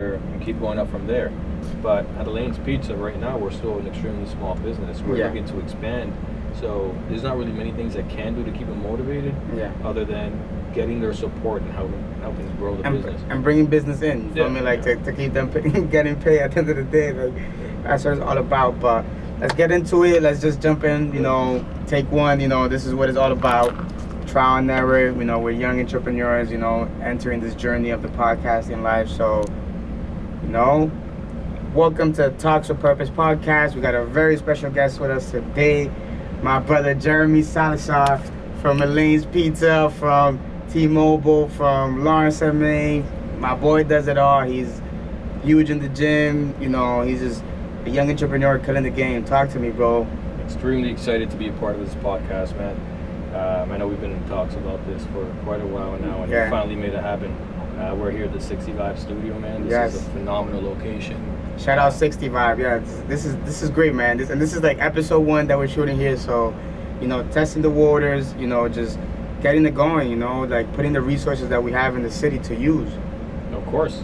and keep going up from there. But at Elaine's Pizza right now, we're still an extremely small business. We're looking to expand. So there's not really many things I can do to keep them motivated, other than getting their support and helping grow the business and bringing business in. You feel me? Like to keep them getting paid at the end of the day. Like that's what it's all about. But let's get into it. Let's just jump in. Take one. This is what it's all about. Trial and error. We're young entrepreneurs. Entering this journey of the podcasting life. So, welcome to Talks with Purpose podcast. We got a very special guest with us today. My brother Jeremy Salazar from Elaine's Pizza, from T-Mobile, from Lawrence, MA. My boy does it all. He's huge in the gym. He's just a young entrepreneur killing the game. Talk to me, bro. Extremely excited to be a part of this podcast, man. I know we've been in talks about this for quite a while now, and we finally made it happen. We're here at the 60 Vibe studio, man. This is a phenomenal location. Shout out 60 Vibe. Yeah, this is great, man. This is like episode 1 that we're shooting here. So, testing the waters, just getting it going, like putting the resources that we have in the city to use. Of course.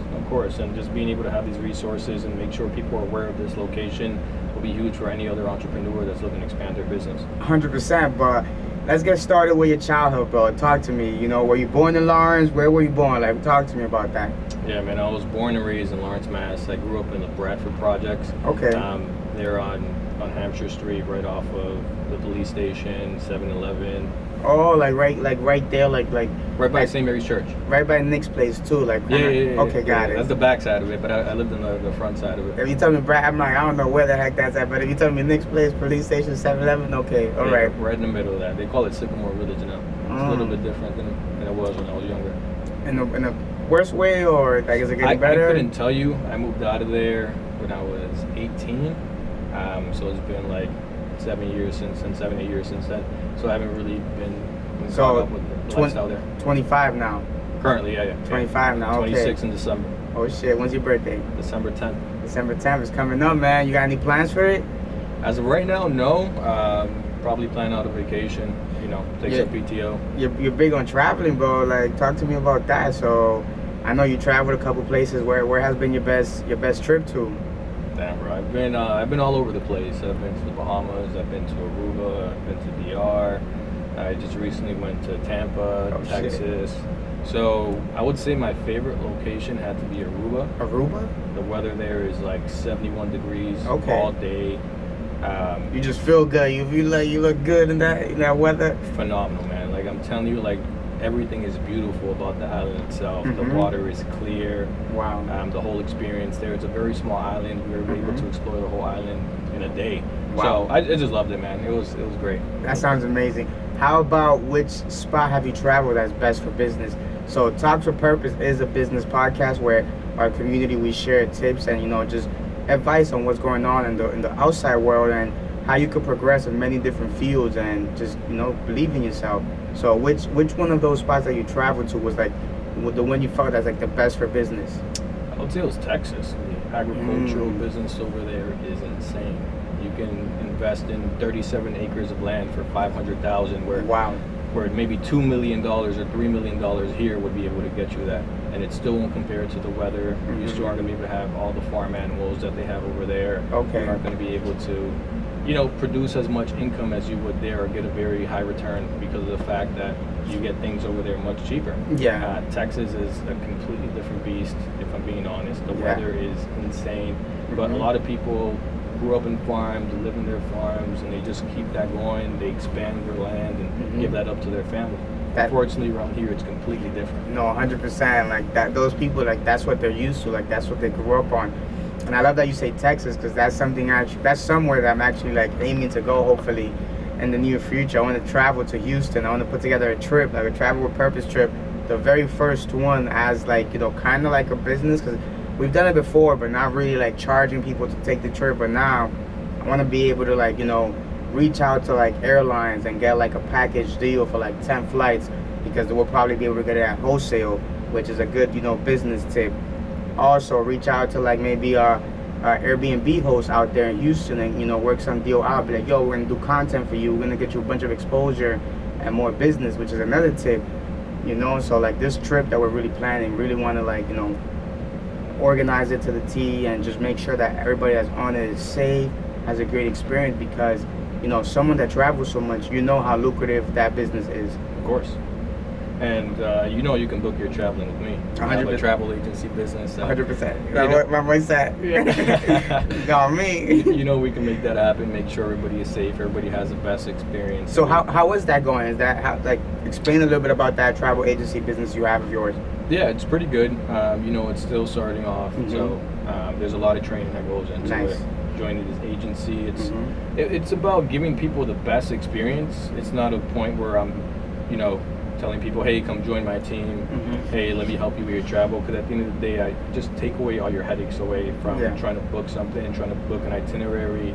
And just being able to have these resources and make sure people are aware of this location will be huge for any other entrepreneur that's looking to expand their business. 100%, but let's get started with your childhood, bro. Talk to me. Were you born in Lawrence? Where were you born? Like, talk to me about that. Yeah, man. I was born and raised in Lawrence, Mass. I grew up in the Bradford Projects. Okay. They're on Hampshire Street, right off of the police station, 7-Eleven. Oh, like right there, like right by St. Mary's Church. Right by Nick's place too, like. Yeah. Okay, got it. That's the back side of it, but I lived in the front side of it. If you tell me Brad, I'm like, I don't know where the heck that's at, but if you tell me Nick's place, police station, 7-Eleven, okay, all right. Right in the middle of that. They call it Sycamore Village now. It's a little bit different than it was when I was younger. In a worse way, or like is it getting better? I couldn't tell you. I moved out of there when I was 18. So it's been like 7 years since then. So I haven't really been caught up with the lifestyle there. 25 now. Currently, yeah. 25 now, okay. 26 in December. Oh shit, when's your birthday? December 10th. December 10th is coming up, man. You got any plans for it? As of right now, no. Probably plan out a vacation, take some PTO. You're big on traveling, bro. Like, talk to me about that. So, I know you traveled a couple places. Where has been your best trip to? Damn, bro. I've been all over the place. I've been to the Bahamas. I've been to Aruba. I've been to DR. I just recently went to Tampa, Texas. Shit. So I would say my favorite location had to be Aruba. Aruba? The weather there is like 71 degrees all day. You just feel good. You look good in that weather. Phenomenal, man. Like I'm telling you, like everything is beautiful about the island itself. Mm-hmm. The water is clear. Wow. The whole experience there. It's a very small island. We were able to explore the whole island in a day. Wow. So I just loved it, man. It was great. That sounds amazing. How about which spot have you traveled that's best for business? So Talks with Purpose is a business podcast where our community, we share tips and just advice on what's going on in the outside world and how you could progress in many different fields and just believe in yourself. So which one of those spots that you traveled to was like the one you felt that's like the best for business? I would say it was Texas. The agricultural business over there is insane. You can invest in 37 acres of land for $500,000 where maybe $2 million or $3 million here would be able to get you that. And it still won't compare to the weather. You still aren't going to be able to have all the farm animals that they have over there. Okay. You aren't going to be able to, produce as much income as you would there or get a very high return because of the fact that you get things over there much cheaper. Yeah. Texas is a completely different beast, if I'm being honest. The weather is insane. But a lot of people grew up in farms, live in their farms, and they just keep that going. They expand their land and give that up to their family. Unfortunately, around here, it's completely different. No, 100%. Like that, those people, like that's what they're used to. Like that's what they grew up on. And I love that you say Texas because that's somewhere that I'm actually like aiming to go. Hopefully, in the near future, I want to travel to Houston. I want to put together a trip, like a travel with purpose trip. The very first one as like kind of like a business because we've done it before, but not really like charging people to take the trip. But now I want to be able to like, reach out to like airlines and get like a package deal for like 10 flights because we'll probably be able to get it at wholesale, which is a good, business tip. Also reach out to like maybe a Airbnb host out there in Houston and, work some deal out. Be like, yo, we're going to do content for you. We're going to get you a bunch of exposure and more business, which is another tip, So like this trip that we're really planning, really want to like, organize it to the T, and just make sure that everybody that's on it is safe, has a great experience, because someone that travels so much, how lucrative that business is. Of course. And you can book your traveling with me. I have a travel agency business. 100%. My voice said. No, me. We can make that happen. Make sure everybody is safe. Everybody has the best experience. So how is that going? Is that explain a little bit about that travel agency business you have of yours? Yeah, it's pretty good. It's still starting off, so there's a lot of training that goes into it. Joining this agency, it's about giving people the best experience. It's not a point where I'm, telling people, hey, come join my team. Hey, let me help you with your travel. Because at the end of the day, I just take away all your headaches away from trying to book something, trying to book an itinerary,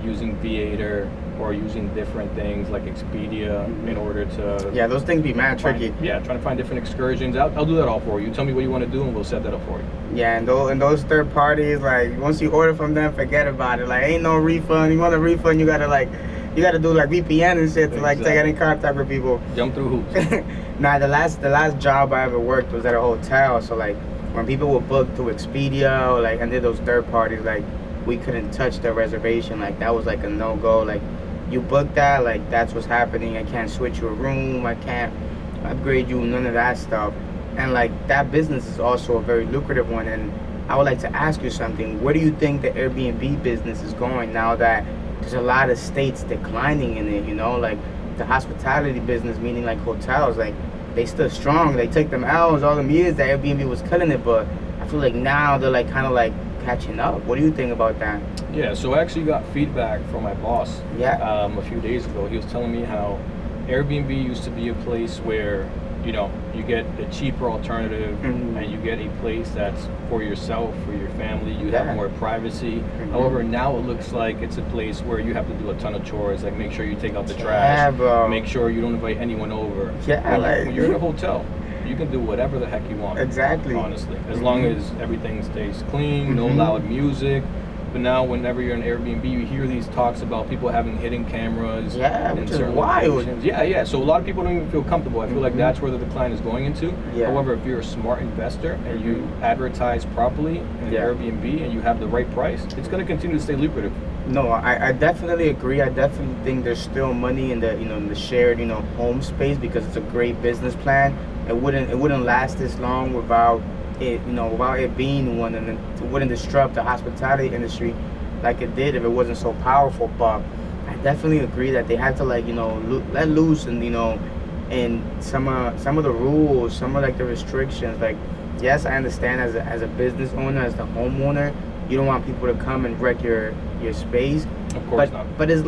using Viator or using different things like Expedia in order to... Yeah, those things be mad tricky. Trying to find different excursions. I'll do that all for you. Tell me what you want to do and we'll set that up for you. Yeah, and those third parties, once you order from them, forget about it. Ain't no refund. You want a refund, you gotta do VPN and shit to get in contact with people. Jump through hoops. Nah, the last job I ever worked was at a hotel. So when people would book through Expedia or and did those third parties, we couldn't touch the reservation. That was a no-go. You booked that, that's what's happening. I can't switch you a room. I can't upgrade you. None of that stuff. And that business is also a very lucrative one. And I would like to ask you something. Where do you think the Airbnb business is going now that there's a lot of states declining in it? The hospitality business, meaning hotels, they still strong. They took them L's all them years that Airbnb was killing it, but I feel now they're kind of catching up. What do you think about that? Yeah, so I actually got feedback from my boss a few days ago. He was telling me how Airbnb used to be a place where you get a cheaper alternative, and you get a place that's for yourself, for your family. You have more privacy. However, now it looks like it's a place where you have to do a ton of chores, make sure you take out the trash, make sure you don't invite anyone over. When you're in a hotel, you can do whatever the heck you want. Exactly. Honestly, as long as everything stays clean, no loud music. But now, whenever you're in Airbnb, you hear these talks about people having hidden cameras. Yeah, which is wild. Yeah. So a lot of people don't even feel comfortable. I feel like that's where the decline is going into. Yeah. However, if you're a smart investor and you advertise properly in Airbnb and you have the right price, it's going to continue to stay lucrative. No, I definitely agree. I definitely think there's still money in the in the shared home space, because it's a great business plan. It wouldn't last this long without it being one, and it wouldn't disrupt the hospitality industry like it did if it wasn't so powerful. But I definitely agree that they have to let loose and and some of the rules, some of the restrictions. Yes, I understand as a business owner, as the homeowner, you don't want people to come and wreck your space. Of course not. But it's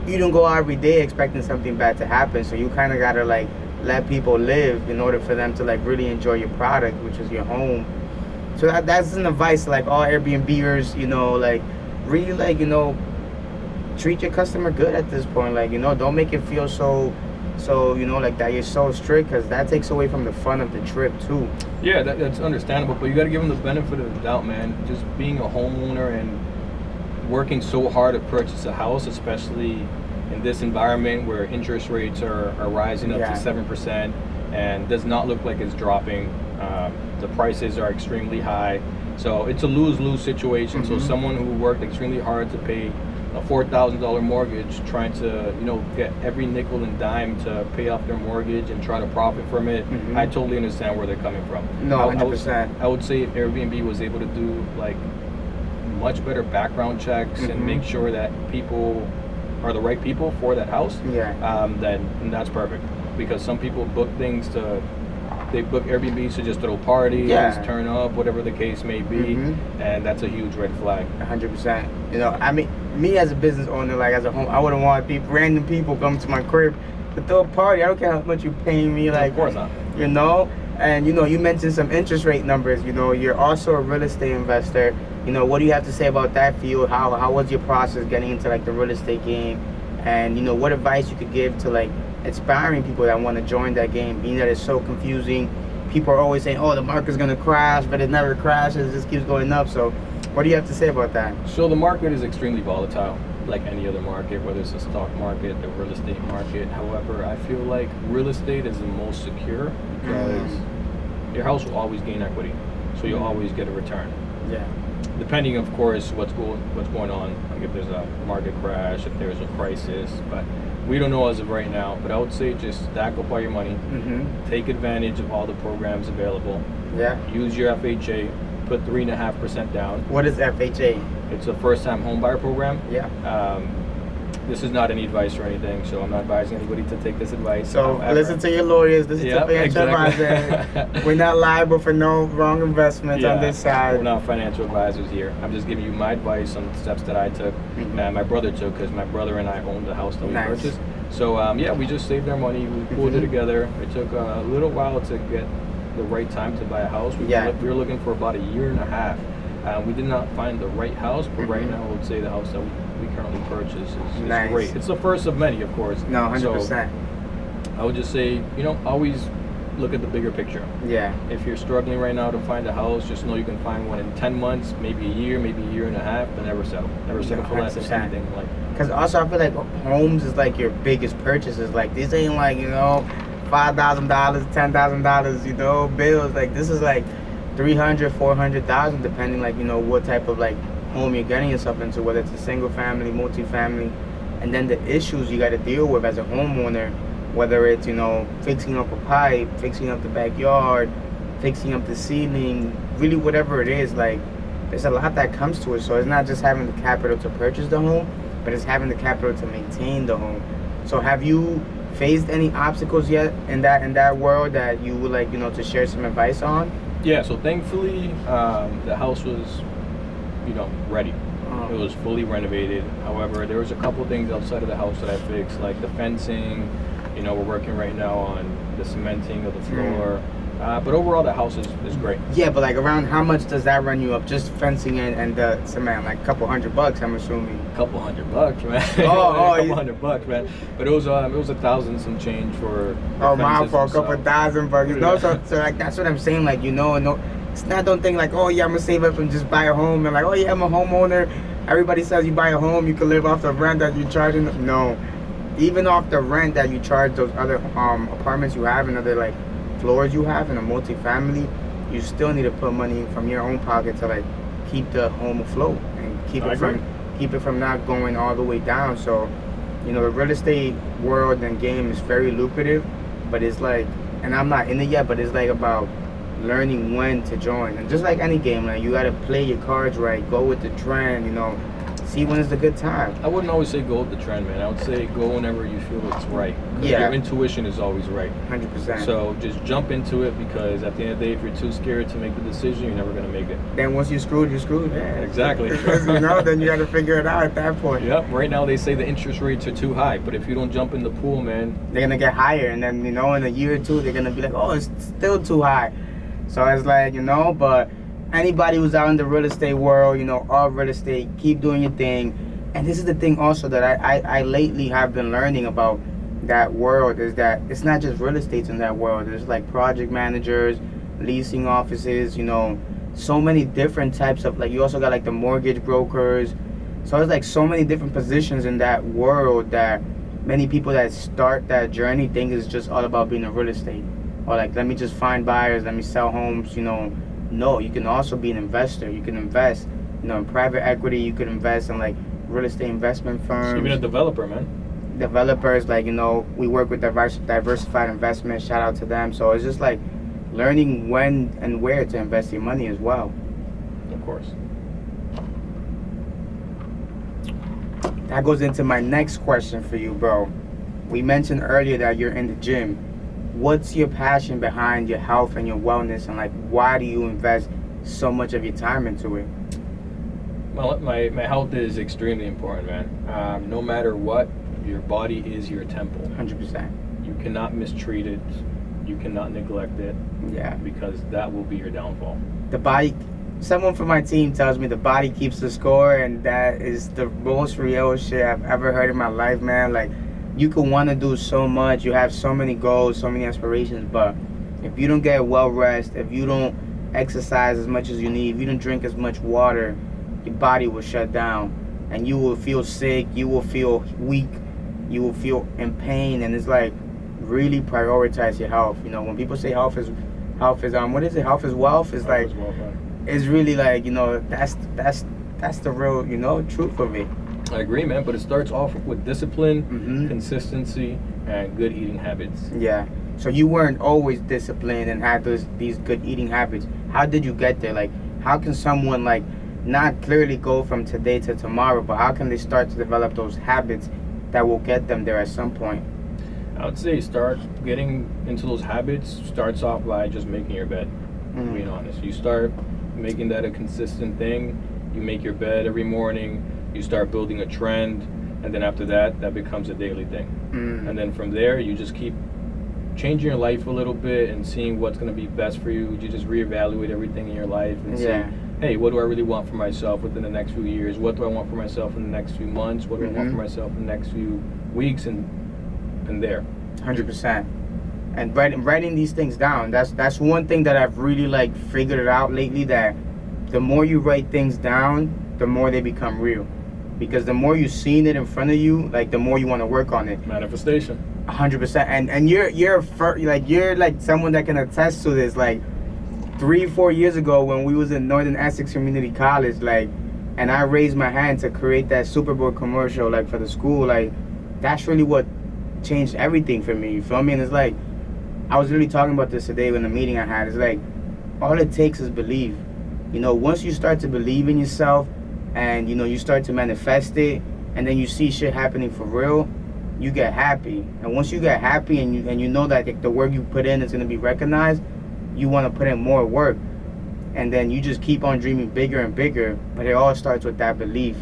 you don't go out every day expecting something bad to happen, so you kind of gotta let people live in order for them to really enjoy your product, which is your home. So that's an advice all Airbnbers, really treat your customer good at this point. Don't make it feel so that you're so strict, because that takes away from the fun of the trip too. Yeah, that's understandable, but you got to give them the benefit of the doubt, man. Just being a homeowner and working so hard to purchase a house, especially in this environment where interest rates are rising up to 7% and does not look like it's dropping. The prices are extremely high, so it's a lose-lose situation. So someone who worked extremely hard to pay a $4,000 mortgage, trying to get every nickel and dime to pay off their mortgage and try to profit from it, I totally understand where they're coming from. No, 100%. I would say if Airbnb was able to do much better background checks and make sure that people are the right people for that house, then that's perfect. Because some people book things they book Airbnbs to just throw parties, turn up, whatever the case may be, and that's a huge red flag. 100%. I mean, me as a business owner, as a home, I wouldn't want random people come to my crib to throw a party. I don't care how much you're paying me. Of course not. And you mentioned some interest rate numbers. You're also a real estate investor. What do you have to say about that field? How was your process getting into the real estate game? And what advice you could give to inspiring people that want to join that game, being that it's so confusing. People are always saying, oh, the market's going to crash, but it never crashes. It just keeps going up. So what do you have to say about that? So the market is extremely volatile, like any other market, whether it's the stock market, the real estate market. However, I feel like real estate is the most secure because your house will always gain equity. so you'll always get a return. Yeah. Depending, of course, what's going on, like if there's a market crash, if there's a crisis, but we don't know as of right now. But I would say just stack up all your money, take advantage of all the programs available. Yeah. Use your FHA, put 3.5% down. What is FHA? It's a first-time home buyer program. Yeah. This is not any advice or anything, so I'm not advising anybody to take this advice. So listen to your lawyers. Listen to financial advisor. We're not liable for no wrong investments on this side. We're not financial advisors here. I'm just giving you my advice on the steps that I took, and my brother took, because my brother and I owned the house that we purchased. So we just saved our money. We pulled it together. It took a little while to get the right time to buy a house. We were looking for about a year and a half. We did not find the right house, but right now I would say the house that we currently purchased is great. It's the first of many, of course. No, 100%. So I would just say, always look at the bigger picture. Yeah. If you're struggling right now to find a house, just know you can find one in 10 months, maybe a year and a half, but never settle. Never settle for less than anything. Because also I feel like homes is like your biggest purchases. Like this ain't like, $5,000, $10,000, bills. Like this is like $300,000, $400,000, depending what type of home you're getting yourself into, whether it's a single family, multi-family, and then the issues you got to deal with as a homeowner, whether it's fixing up a pipe, fixing up the backyard, fixing up the ceiling, really whatever it is. There's a lot that comes to it. So it's not just having the capital to purchase the home, but it's having the capital to maintain the home. So have you faced any obstacles yet in that world that you would to share some advice on? Yeah, so thankfully the house was ready. It was fully renovated. However, there was a couple things outside of the house that I fixed, like the fencing. We're working right now on the cementing of the floor. But overall, the house is great. Yeah, but around how much does that run you up? Just fencing and the cement, a couple $100, I'm assuming. A couple $100, man. A couple $100, man. But it was 1,000 some change for. Oh, my fault. A couple $1,000. So that's what I'm saying. It's not, don't think I'm gonna save up and just buy a home and I'm a homeowner. Everybody says you buy a home, you can live off the rent that you're charging. No, even off the rent that you charge those other apartments you have and other floors you have in a multi-family, you still need to put money from your own pocket to keep the home afloat and keep it from not going all the way down. So, the real estate world and game is very lucrative, but it's and I'm not in it yet, but it's about learning when to join. And just like any game, you gotta play your cards right, go with the trend, see when is the good time. I wouldn't always say go with the trend, man. I would say go whenever you feel it's right. Yeah. Your intuition is always right. 100%. So just jump into it, because at the end of the day, if you're too scared to make the decision, you're never gonna make it. Then once you're screwed, Yeah. Exactly. Then you gotta figure it out at that point. Yep. Right now they say the interest rates are too high, but if you don't jump in the pool, man, they're gonna get higher, and then in a year or two, they're gonna be oh, it's still too high. So it's but anybody who's out in the real estate world, all real estate, keep doing your thing. And this is the thing also that I lately have been learning about that world, is that it's not just real estate in that world. There's project managers, leasing offices, so many different types of, you also got the mortgage brokers. So it's so many different positions in that world that many people that start that journey think is just all about being in real estate. Or let me just find buyers, let me sell homes, No, you can also be an investor. You can invest, in private equity. You can invest in real estate investment firms. Even a developer, man. Developers, we work with diversified investment. Shout out to them. So it's just learning when and where to invest your money as well. Of course. That goes into my next question for you, bro. We mentioned earlier that you're in the gym. What's your passion behind your health and your wellness, and why do you invest so much of your time into it? Well, my health is extremely important, man. No matter what, your body is your temple. 100%. You cannot mistreat it. You cannot neglect it. Yeah. Because that will be your downfall. The body, someone from my team tells me the body keeps the score, and that is the most real shit I've ever heard in my life, man. You can want to do so much, you have so many goals, so many aspirations, but if you don't get well rest, if you don't exercise as much as you need, if you don't drink as much water, your body will shut down, and you will feel sick, you will feel weak, you will feel in pain. And it's really prioritize your health. When people say health is Health is what is it? Health is wealth. It's like it's really like, you know, that's the real, you know, truth of it. I agree, man. But it starts off with discipline, Mm-hmm. consistency, and good eating habits. Yeah. So you weren't always disciplined and had these good eating habits. How did you get there? Like, how can someone like not clearly go from today to tomorrow, but how can they start to develop those habits that will get them there at some point? I would say start getting into those habits. Starts off by just making your bed. Being honest, you start making that a consistent thing. You make your bed every morning. You start building a trend, and then after that, that becomes a daily thing. And then from there, you just keep changing your life a little bit and seeing what's going to be best for you. You just reevaluate everything in your life and say, hey, what do I really want for myself within the next few years? What do I want for myself in the next few months? What do I want for myself in the next few weeks? And there. 100%. And writing these things down, that's one thing that I've really like figured it out lately, that the more you write things down, the more they become real. Because the more you've seen it in front of you, like the more you want to work on it. Manifestation. 100%. And you're like someone that can attest to this. Like 3-4 years ago when we was in Northern Essex Community College, like, and I raised my hand to create that Super Bowl commercial, like for the school, like that's really what changed everything for me. You feel me? And it's like, I was really talking about this today in the meeting I had. It's like, all it takes is belief. You know, once you start to believe in yourself, and you know, you start to manifest it, and then you see shit happening for real, you get happy. And once you get happy and you know that the work you put in is going to be recognized, you want to put in more work. And then you just keep on dreaming bigger and bigger. But it all starts with that belief.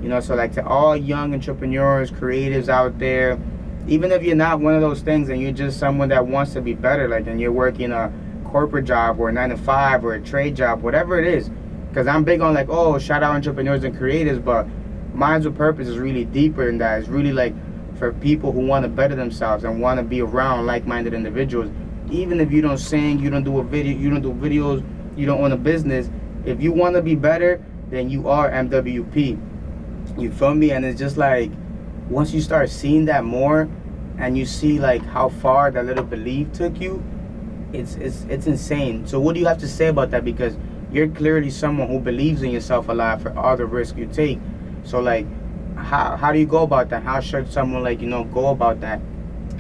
You know, so like to all young entrepreneurs, creatives out there, even if you're not one of those things and you're just someone that wants to be better, like, and you're working a corporate job or a 9-to-5 or a trade job, whatever it is. Because I'm big on like, oh, shout out entrepreneurs and creators, but Minds with Purpose is really deeper than that. It's really like for people who want to better themselves and want to be around like-minded individuals. Even if you don't sing, you don't do videos, you don't own a business. If you want to be better, then you are MWP. You feel me? And it's just like, once you start seeing that more, and you see like how far that little belief took you, it's insane. So what do you have to say about that? Because you're clearly someone who believes in yourself a lot for all the risk you take. So like, how do you go about that? How should someone like, you know, go about that?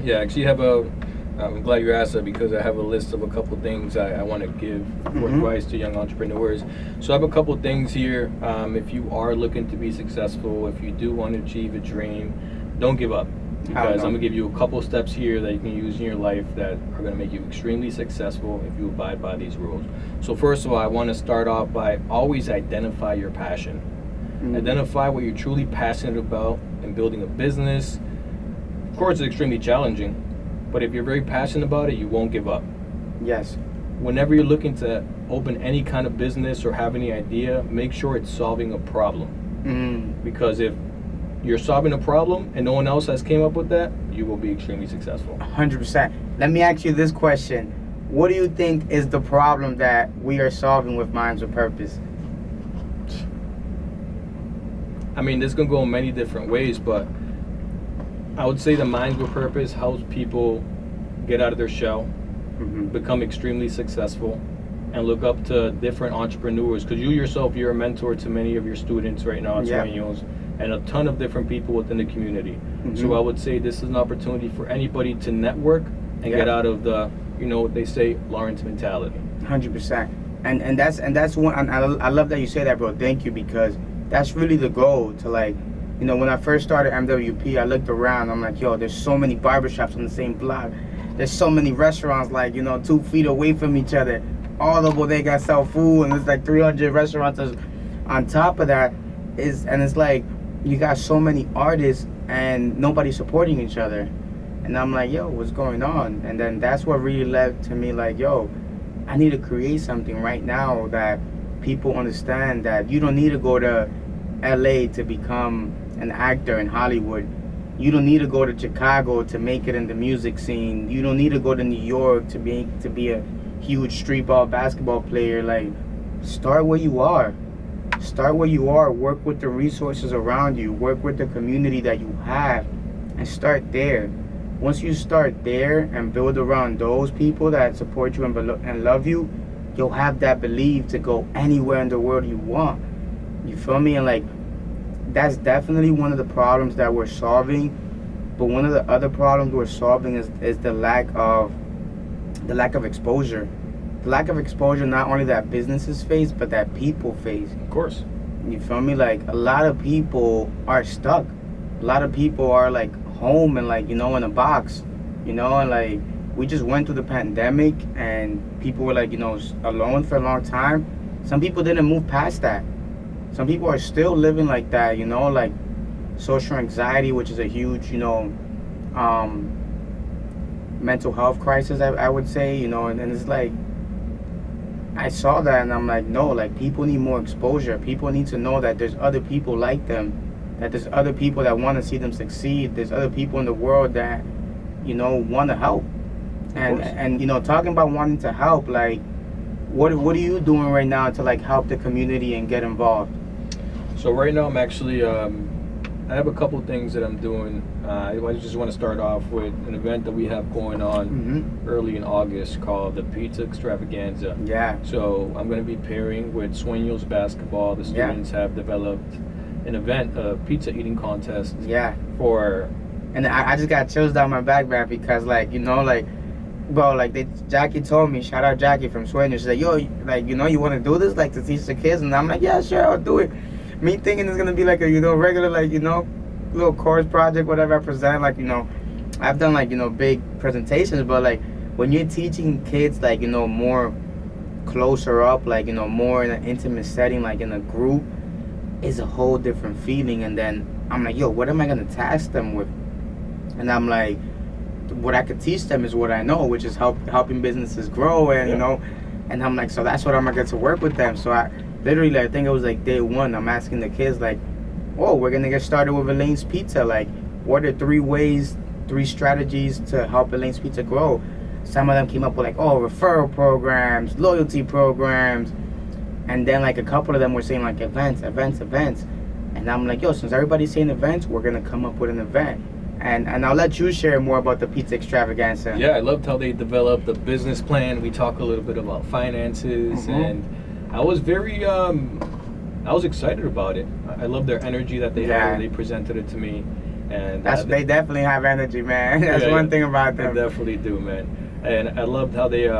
Yeah, actually I'm glad you asked that, because I have a list of a couple things I want to give for advice to young entrepreneurs. So I have a couple things here. If you are looking to be successful, if you do want to achieve a dream, don't give up. Because I'm going to give you a couple steps here that you can use in your life that are going to make you extremely successful if you abide by these rules. So first of all, I want to start off by always identify your passion. Identify what you're truly passionate about in building a business. Of course, it's extremely challenging, but if you're very passionate about it, you won't give up. Yes. Whenever you're looking to open any kind of business or have any idea, make sure it's solving a problem. Because if you're solving a problem and no one else has came up with that, you will be extremely successful. 100%. Let me ask you this question. What do you think is the problem that we are solving with Minds with Purpose? I mean, this can go in many different ways, but I would say the Minds with Purpose helps people get out of their shell, become extremely successful, and look up to different entrepreneurs. Because you yourself, you're a mentor to many of your students right now at Sueños, and a ton of different people within the community. So I would say this is an opportunity for anybody to network and get out of the, you know what they say, Lawrence mentality. 100%. And that's one. And I love that you say that, bro. Thank you, because that's really the goal. To like, you know, when I first started MWP, I looked around. I'm like, yo, there's so many barbershops on the same block. There's so many restaurants, like, you know, 2 feet away from each other. All the bodegas sell food, and there's like 300 restaurants on top of that. And it's like, you got so many artists and nobody supporting each other. And I'm like, yo, what's going on? And then that's what really led to me like, yo, I need to create something right now that people understand that you don't need to go to LA to become an actor in Hollywood. You don't need to go to Chicago to make it in the music scene. You don't need to go to New York to be a huge street ball basketball player. Like, start where you are. Start where you are. Work with the resources around you. Work with the community that you have, and start there. once you start there and build around those people that support you and love you, you'll have that belief to go anywhere in the world you want. You feel me? And like, that's definitely one of the problems that we're solving. But one of the other problems we're solving is the lack of exposure. The lack of exposure, not only that businesses face, but that people face. Of course. You feel me? Like, a lot of people are stuck. A lot of people are like home and like, in a box, and like, we just went through the pandemic and people were like, alone for a long time. Some people didn't move past that. Some people are still living like that, like social anxiety, which is a huge, mental health crisis, I would say, and it's like, I saw that and I'm like, no, like, people need more exposure. People need to know that there's other people like them, that there's other people that want to see them succeed. There's other people in the world that, want to help. And talking about wanting to help, like, what are you doing right now to like help the community and get involved? So right now I'm actually I have a couple things that I'm doing. I just want to start off with an event that we have going on early in August called the Pizza Extravaganza. Yeah. So I'm going to be pairing with Sueños Basketball. The students have developed an event, a pizza eating contest. Yeah. And I just got chills down my back, man, because like, bro, like, Jackie told me, shout out Jackie from Sueños. She's like, yo, like, you want to do this, like, to teach the kids? And I'm like, yeah, sure, I'll do it. Me thinking it's gonna be like a regular, like, little course project, whatever I present, like, I've done like, big presentations, but like, when you're teaching kids, like, more closer up, like, more in an intimate setting, like in a group, is a whole different feeling. And then I'm like, yo, what am I gonna task them with? And I'm like, what I could teach them is what I know, which is helping businesses grow, and and I'm like, so that's what I'm gonna get to work with them. So I think it was like day one, I'm asking the kids, like, oh, we're gonna get started with Elaine's Pizza. Like, what are 3 strategies to help Elaine's Pizza grow? Some of them came up with like, oh, referral programs, loyalty programs, and then like a couple of them were saying like events. And I'm like, yo, since everybody's saying events, we're gonna come up with an event. And I'll let you share more about the Pizza Extravaganza. Yeah, I loved how they developed the business plan. We talk a little bit about finances, and I was very, I was excited about it. I love their energy that they had when they presented it to me. And they definitely have energy, man. That's one thing about them. They definitely do, man. And I loved how they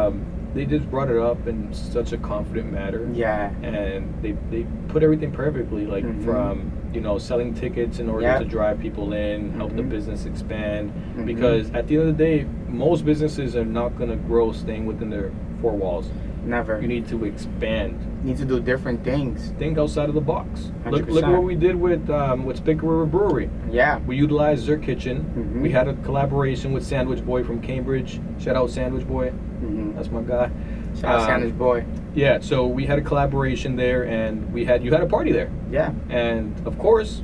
just brought it up in such a confident manner. Yeah. And they put everything perfectly, like from, selling tickets in order to drive people in, help the business expand. Because at the end of the day, most businesses are not going to grow staying within their 4 walls. Never. You need to expand. You need to do different things. Think outside of the box. 100%. Look what we did with Spiker River Brewery. Yeah. We utilized their kitchen. We had a collaboration with Sandwich Boy from Cambridge. Shout out Sandwich Boy. That's my guy. Shout out Sandwich Boy. Yeah, so we had a collaboration there, and you had a party there. Yeah. And of course,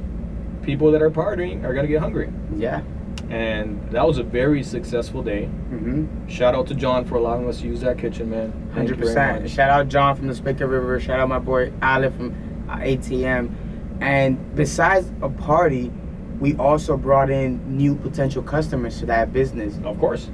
people that are partying are gonna get hungry. Yeah. And that was a very successful day. Shout out to John for allowing us to use that kitchen, man. 100%. Shout out John from the Spiker River. Shout out my boy Alec from ATM. And besides a party, we also brought in new potential customers to that business. Of course.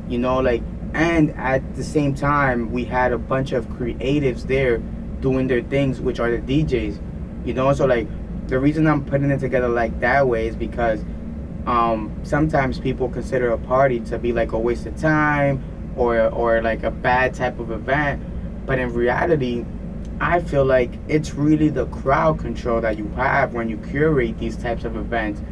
And at the same time, we had a bunch of creatives there doing their things, which are the DJs. So like, the reason I'm putting it together like that way is because sometimes people consider a party to be like a waste of time or like a bad type of event. But in reality, I feel like it's really the crowd control that you have when you curate these types of events.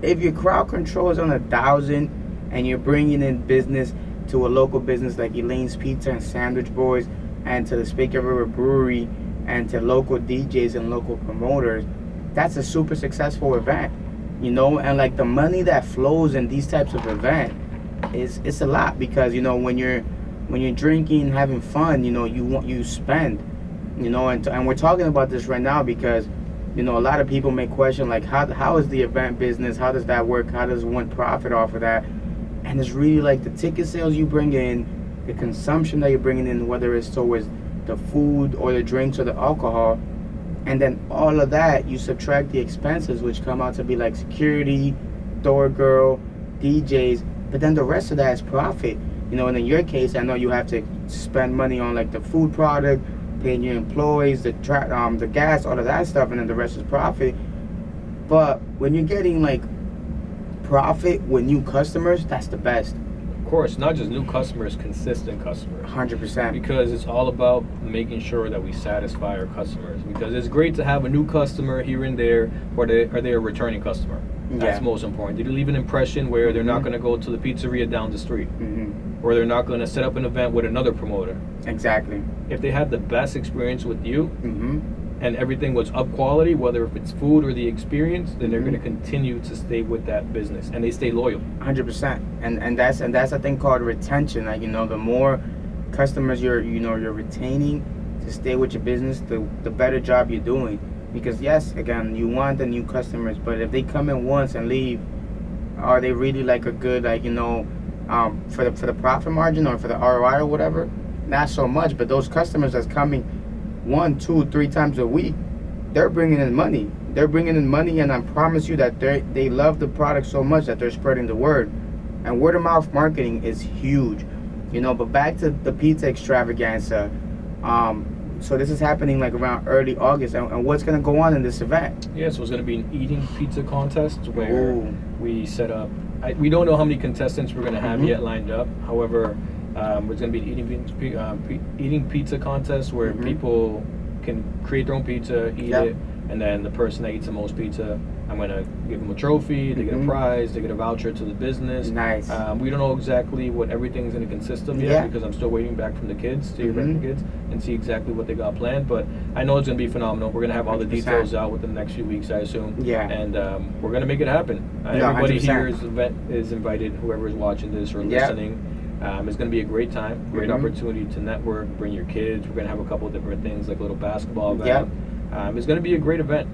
If your crowd control is on 1,000 and you're bringing in business to a local business like Elaine's Pizza and Sandwich Boys, and to the Spiker River Brewery, and to local DJs and local promoters, that's a super successful event. And like, the money that flows in these types of events it's a lot, because when you're drinking, having fun, you spend, and we're talking about this right now because a lot of people may question, like, how is the event business, how does that work, how does one profit off of that? And it's really like the ticket sales you bring in, the consumption that you're bringing in, whether it's towards the food or the drinks or the alcohol, and then all of that, you subtract the expenses, which come out to be like security, door girl, DJs, but then the rest of that is profit. And in your case, I know you have to spend money on like the food product, paying your employees, the gas, all of that stuff, and then the rest is profit. But when you're getting like profit with new customers, that's the best. Of course, not just new customers, consistent customers. 100%. Because it's all about making sure that we satisfy our customers. Because it's great to have a new customer here and there, but are they a returning customer? That's most important. Did you leave an impression where they're not going to go to the pizzeria down the street? Or they're not going to set up an event with another promoter? Exactly. If they had the best experience with you, and everything was up quality, whether if it's food or the experience, then they're going to continue to stay with that business, and they stay loyal. 100%. And that's a thing called retention. Like, the more customers you're retaining to stay with your business, the better job you're doing. Because yes, again, you want the new customers, but if they come in once and leave, are they really like a good, like, for the profit margin or for the ROI or whatever? Not so much. But those customers that's coming 1, 2, 3 times a week, they're bringing in money. And I promise you that they love the product so much that they're spreading the word. And word of mouth marketing is huge. But back to the pizza extravaganza. So this is happening like around early August, and what's going to go on in this event? Yeah, so it's going to be an eating pizza contest where we set up. We don't know how many contestants we're going to have yet lined up. However, there's going to be an eating pizza contest where people can create their own pizza, eat it, and then the person that eats the most pizza, I'm going to give them a trophy, they get a prize, they get a voucher to the business. Nice. We don't know exactly what everything's going to consist of yet because I'm still waiting back from the kids to hear back from the kids and see exactly what they got planned. But I know it's going to be phenomenal. We're going to have all the details out within the next few weeks, I assume. Yeah. And we're going to make it happen. Everybody 100%. Here is invited, whoever is watching this or listening. It's going to be a great time, great opportunity to network, bring your kids. We're going to have a couple of different things like a little basketball event. It's going to be a great event.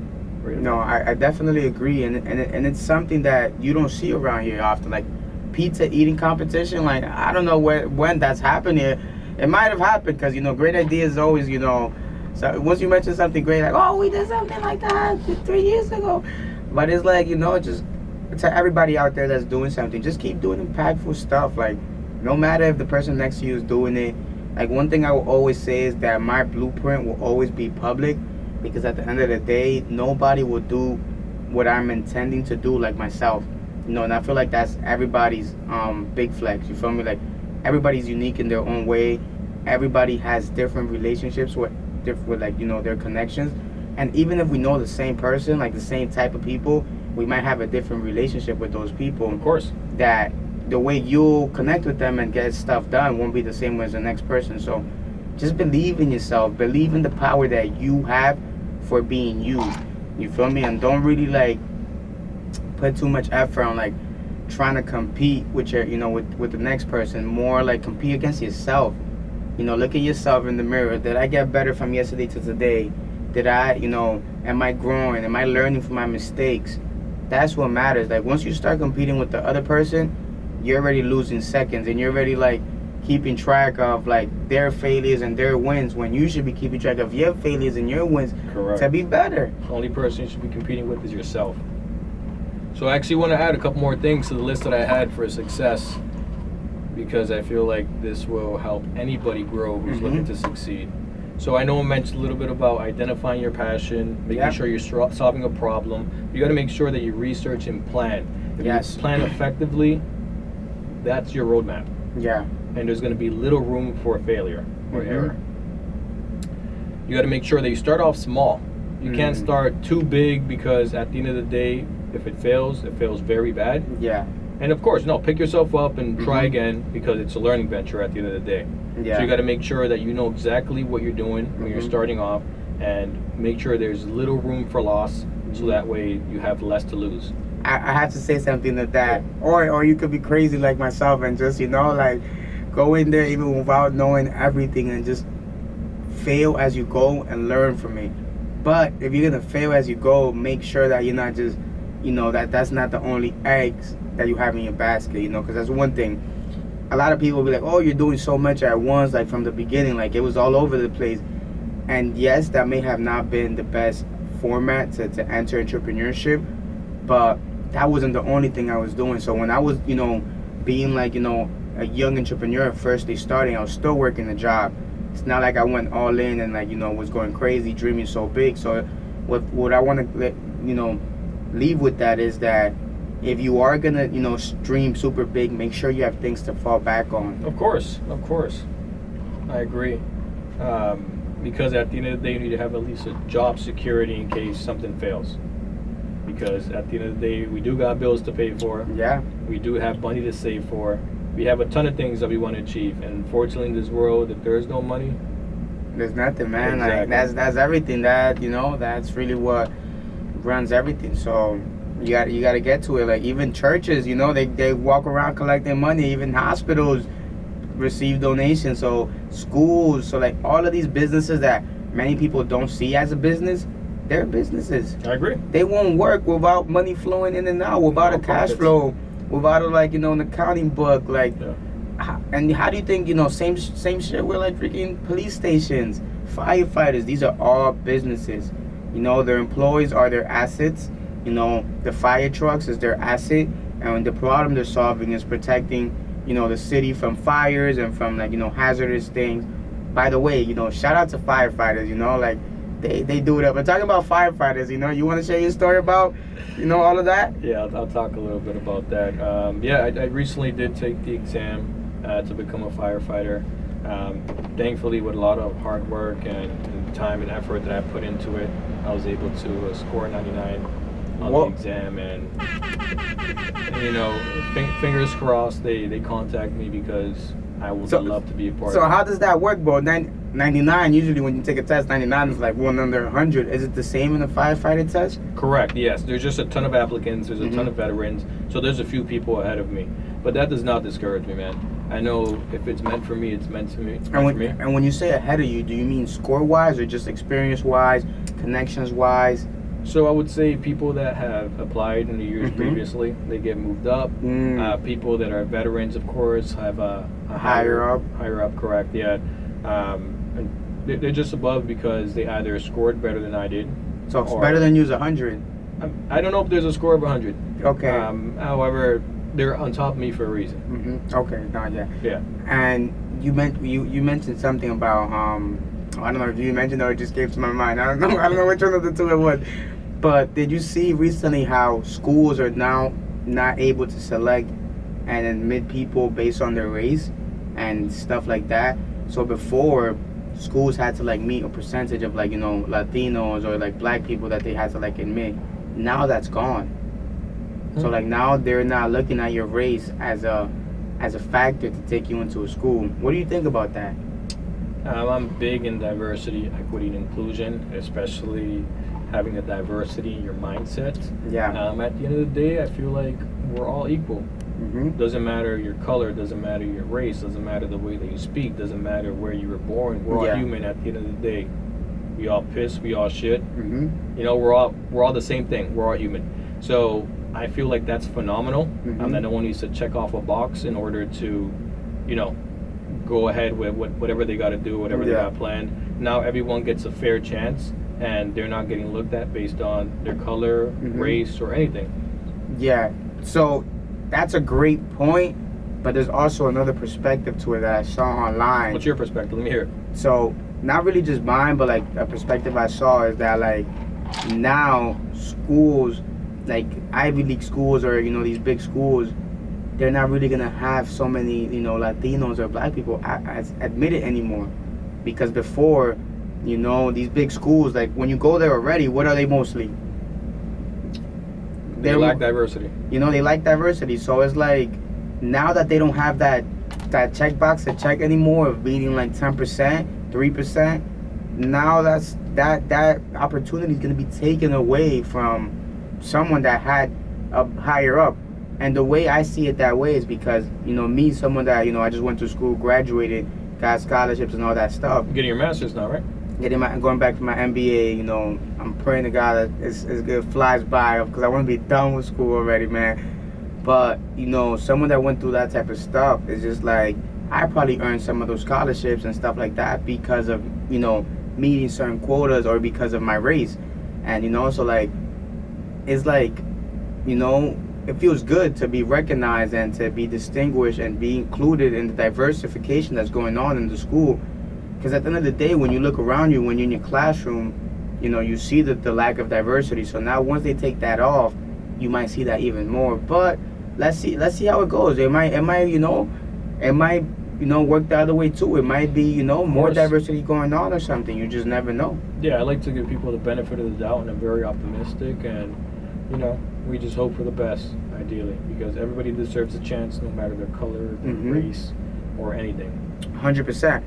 No, I definitely agree, and it's something that you don't see around here often, like pizza eating competition. Like, I don't know when that's happened here. It might have happened because great ideas always so once you mention something great, like, oh, we did something like that 3 years ago, but it's like just to everybody out there that's doing something, just keep doing impactful stuff. Like, no matter if the person next to you is doing it. Like, one thing I will always say is that my blueprint will always be public. Because at the end of the day, nobody will do what I'm intending to do like myself. And I feel like that's everybody's big flex. You feel me? Like, everybody's unique in their own way. Everybody has different relationships with like, their connections. And even if we know the same person, like the same type of people, we might have a different relationship with those people. Of course. That the way you'll connect with them and get stuff done won't be the same as the next person. So just believe in yourself. Believe in the power that you have for being you. You feel me? And don't really like put too much effort on like trying to compete with your with the next person. More like compete against yourself. Look at yourself in the mirror. Did I get better from yesterday to today? Did I am I growing? Am I learning from my mistakes? That's what matters. Like, once you start competing with the other person, you're already losing seconds, and you're already like keeping track of like their failures and their wins, when you should be keeping track of your failures and your wins. Correct. To be better. The only person you should be competing with is yourself. So I actually want to add a couple more things to the list that I had for success, because I feel like this will help anybody grow who's looking to succeed. So I know I mentioned a little bit about identifying your passion, making sure you're solving a problem. You got to make sure that you research and plan. If you plan effectively, that's your roadmap. Yeah. And there's going to be little room for failure or error. You got to make sure that you start off small. You can't start too big, because at the end of the day, if it fails very bad. Yeah. And of course, pick yourself up and try again, because it's a learning venture at the end of the day. Yeah. So you got to make sure that you know exactly what you're doing when you're starting off, and make sure there's little room for loss, so that way you have less to lose. I have to say something to that. Or you could be crazy like myself and just, like, go in there even without knowing everything and just fail as you go and learn from it. But if you're going to fail as you go, make sure that you're not just, that's not the only eggs that you have in your basket, because that's one thing. A lot of people will be like, oh, you're doing so much at once, like from the beginning, like it was all over the place. And yes, that may have not been the best format to enter entrepreneurship, but that wasn't the only thing I was doing. So when I was, being like, a young entrepreneur, firstly starting, I was still working a job. It's not like I went all in and like, was going crazy, dreaming so big. So what I want to let, leave with that is that if you are going to, dream super big, make sure you have things to fall back on. Of course. I agree. Because at the end of the day, you need to have at least a job security in case something fails. Because at the end of the day, we do got bills to pay for. Yeah. We do have money to save for. We have a ton of things that we want to achieve. And unfortunately, in this world, if there is no money, there's nothing, man. Exactly. Like that's everything. That's really what runs everything. So you got to get to it. Like even churches, they walk around collecting money. Even hospitals receive donations. So schools, so like all of these businesses that many people don't see as a business, they're businesses. I agree. They won't work without money flowing in and out, without a cash flow, without an accounting book. Like, and how do you think, same shit with like freaking police stations, firefighters? These are all businesses. Their employees are their assets. The fire trucks is their asset, and the problem they're solving is protecting the city from fires and from hazardous things. By the way, shout out to firefighters, like they do it up. But talking about firefighters, you want to share your story about, all of that? Yeah, I'll talk a little bit about that. I recently did take the exam to become a firefighter. Thankfully, with a lot of hard work and time and effort that I put into it, I was able to score 99 on the exam, and fingers crossed they contact me because I would love to be a part of it. So how does that work, bro? 99, usually when you take a test, 99 is like 1 under 100. Is it the same in the firefighter test? Correct, yes. There's just a ton of applicants. There's a ton of veterans. So there's a few people ahead of me. But that does not discourage me, man. I know if it's meant for me, it's meant for me. And when you say ahead of you, do you mean score-wise or just experience-wise, connections-wise? So I would say people that have applied in the years previously, they get moved up. People that are veterans, of course, have a higher up. Higher up, correct, yeah. And they're just above because they either scored better than I did. So better than you is 100. I don't know if there's a score of 100. Okay. However, they're on top of me for a reason. Okay, no, yeah. Yeah. And you mentioned something about I don't know if you mentioned or it just came to my mind. I don't know which one of the two it was. But did you see recently how schools are now not able to select and admit people based on their race and stuff like that? So before, schools had to like meet a percentage of like Latinos or like black people that they had to like admit. Now that's gone. So like now they're not looking at your race as a factor to take you into a school. What do you think about that? I'm big in diversity, equity, and inclusion, especially having the diversity in your mindset. Yeah. At the end of the day, I feel like we're all equal. Doesn't matter your color, doesn't matter your race, doesn't matter the way that you speak, doesn't matter where you were born. We're all human at the end of the day. We all piss, we all shit. We're all the same thing. We're all human. So I feel like that's phenomenal. That no one needs to check off a box in order to, go ahead with whatever they got to do, whatever they got planned. Now everyone gets a fair chance, and they're not getting looked at based on their color, race, or anything. Yeah. So that's a great point, but there's also another perspective to it that I saw online. What's your perspective? Let me hear it. So not really just mine, but like a perspective I saw is that like now schools, like Ivy League schools or these big schools, they're not really gonna have so many Latinos or black people as admitted anymore, because before these big schools, like when you go there already, what are they mostly? They lack diversity. They lack diversity. So it's like now that they don't have that checkbox to check anymore of being like 10%, 3%. Now that opportunity is gonna be taken away from someone that had a higher up. And the way I see it that way is because me, someone that I just went to school, graduated, got scholarships and all that stuff. You're getting your master's now, right? Going back to my MBA, I'm praying to God that it's good flies by, because I want to be done with school already, man. But someone that went through that type of stuff is just like, I probably earned some of those scholarships and stuff like that because of meeting certain quotas or because of my race. And so like it's like it feels good to be recognized and to be distinguished and be included in the diversification that's going on in the school. Because at the end of the day, when you look around you, when you're in your classroom, you see the lack of diversity. So now once they take that off, you might see that even more. But let's see how it goes. It might work the other way too. It might be more diversity going on or something. You just never know. Yeah, I like to give people the benefit of the doubt, and I'm very optimistic, and we just hope for the best, ideally, because everybody deserves a chance, no matter their color, their race, or anything. 100%.